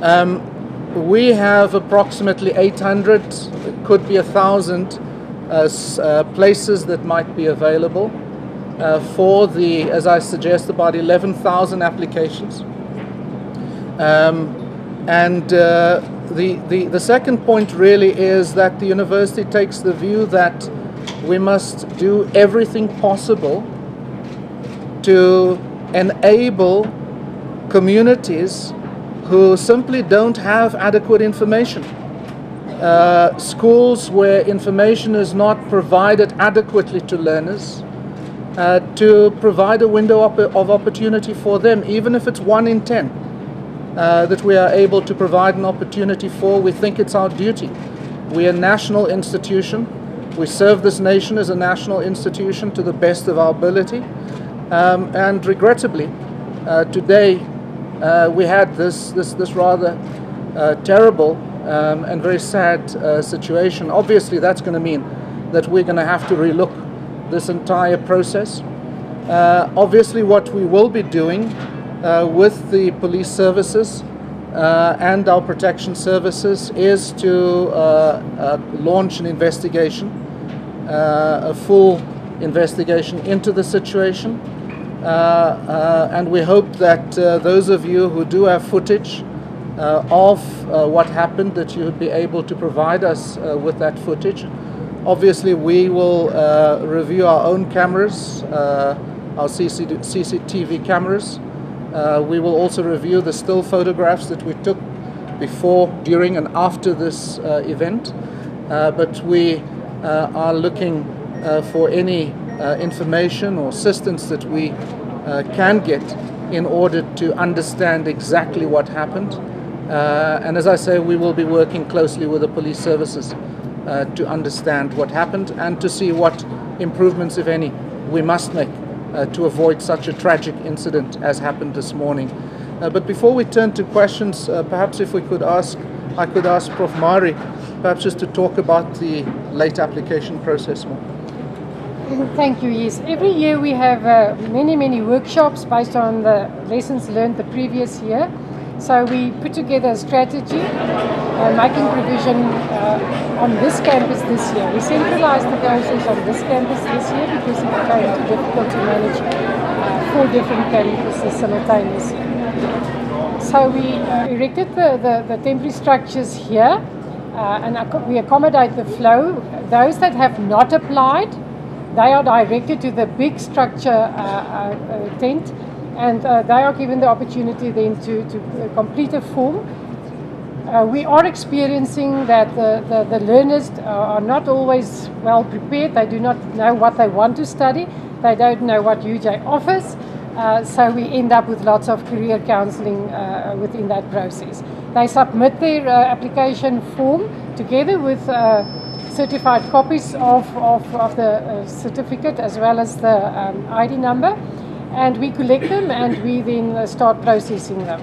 We have approximately 800, it could be 1,000 places that might be available for the, as I suggest, about 11,000 applications. The second point really is that the university takes the view that we must do everything possible to enable communities who simply don't have adequate information. Schools where information is not provided adequately to learners, to provide a window of opportunity for them, even if it's 1 in 10. That we are able to provide an opportunity for. We think it's our duty. We're a national institution. We serve this nation as a national institution to the best of our ability. And regrettably, today we had this rather terrible and very sad situation. Obviously, that's going to mean that we're going to have to relook this entire process. Obviously, what we will be doing with the police services and our protection services is to launch an investigation, a full investigation into the situation. And we hope that those of you who do have footage of what happened, that you would be able to provide us with that footage. Obviously, we will review our own cameras, our CCTV cameras. We will also review the still photographs that we took before, during and after this event. But we are looking for any information or assistance that we can get in order to understand exactly what happened. And as I say, we will be working closely with the police services to understand what happened and to see what improvements, if any, we must make to avoid such a tragic incident as happened this morning. But before we turn to questions, perhaps if we could I could ask Prof. Mari, perhaps just to talk about the late application process more. Thank you. Yes, every year we have many workshops based on the lessons learned the previous year. So we put together a strategy, making provision on this campus this year. We centralized the process on this campus this year because it became too difficult to manage 4 different campuses simultaneously. So we erected the temporary structures here and we accommodate the flow. Those that have not applied, they are directed to the big structure tent, and they are given the opportunity then to complete a form. We are experiencing that the learners are not always well prepared. They do not know what they want to study. They don't know what UJ offers. So we end up with lots of career counselling within that process. They submit their application form together with certified copies of the certificate as well as the ID number, and we collect them and we then start processing them.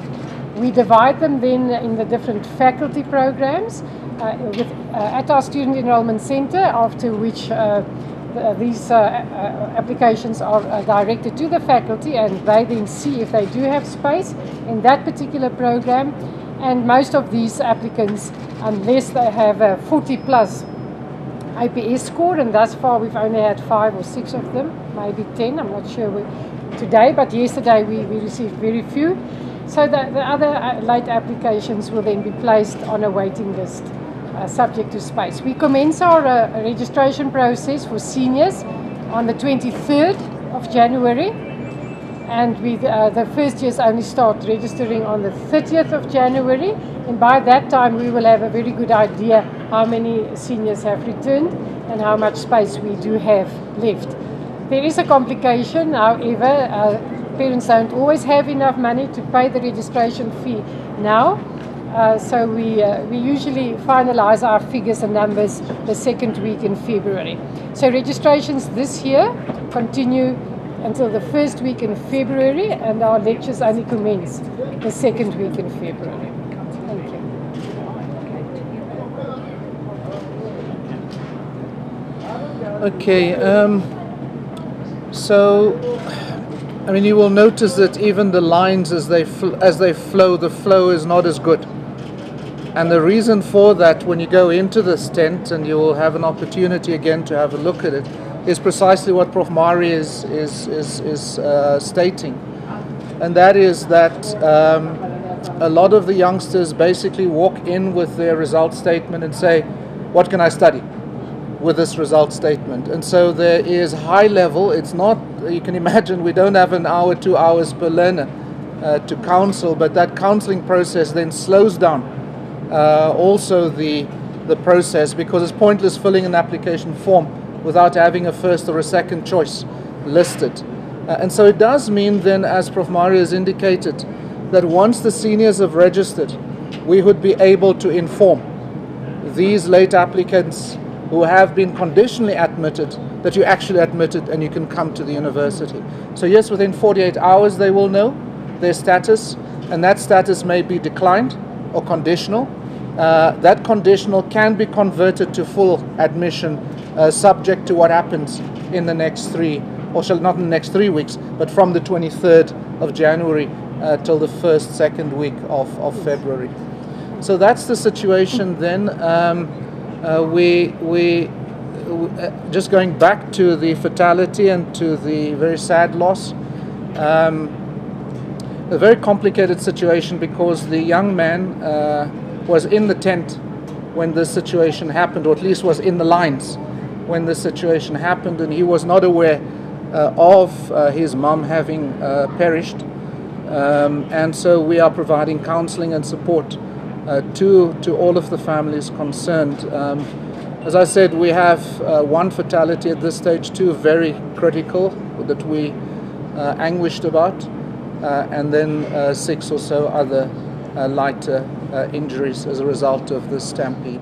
We divide them then in the different faculty programs at our Student Enrollment Centre, after which these applications are directed to the faculty, and they then see if they do have space in that particular program. And most of these applicants, unless they have a 40+ IPS score, and thus far we've only had 5 or 6 of them, maybe 10, I'm not sure today, but yesterday we received very few. So the other late applications will then be placed on a waiting list subject to space. We commence our registration process for seniors on the 23rd of January, and the first years only start registering on the 30th of January, and by that time we will have a very good idea how many seniors have returned and how much space we do have left. There is a complication, however, parents don't always have enough money to pay the registration fee now, so we usually finalize our figures and numbers the second week in February. So registrations this year continue until the first week in February, and our lectures only commence the second week in February. Thank you. Okay, so I mean, you will notice that even the lines as they flow, the flow is not as good And the reason for that, when you go into this tent, and you will have an opportunity again to have a look at it, is precisely what Prof. Mari is stating. And that is that a lot of the youngsters basically walk in with their result statement and say, what can I study with this result statement? And so there is high level. It's not, you can imagine, we don't have an hour, 2 hours per learner to counsel, but that counseling process then slows down also the process, because it's pointless filling an application form without having a first or a second choice listed. And so it does mean then, as Prof. Mari has indicated, that once the seniors have registered, we would be able to inform these late applicants who have been conditionally admitted that you're actually admitted and you can come to the university. So yes, within 48 hours they will know their status, and that status may be declined or conditional. That conditional can be converted to full admission, subject to what happens in the next not in the next 3 weeks, but from the 23rd of January till the second week of February. So that's the situation then. Just going back to the fatality and to the very sad loss, a very complicated situation, because the young man was in the tent when this situation happened, or at least was in the lines when this situation happened, and he was not aware of his mum having perished. And so we are providing counseling and support to all of the families concerned. As I said, we have one fatality at this stage, two very critical that we anguished about, and then 6 or so other lighter injuries as a result of this stampede.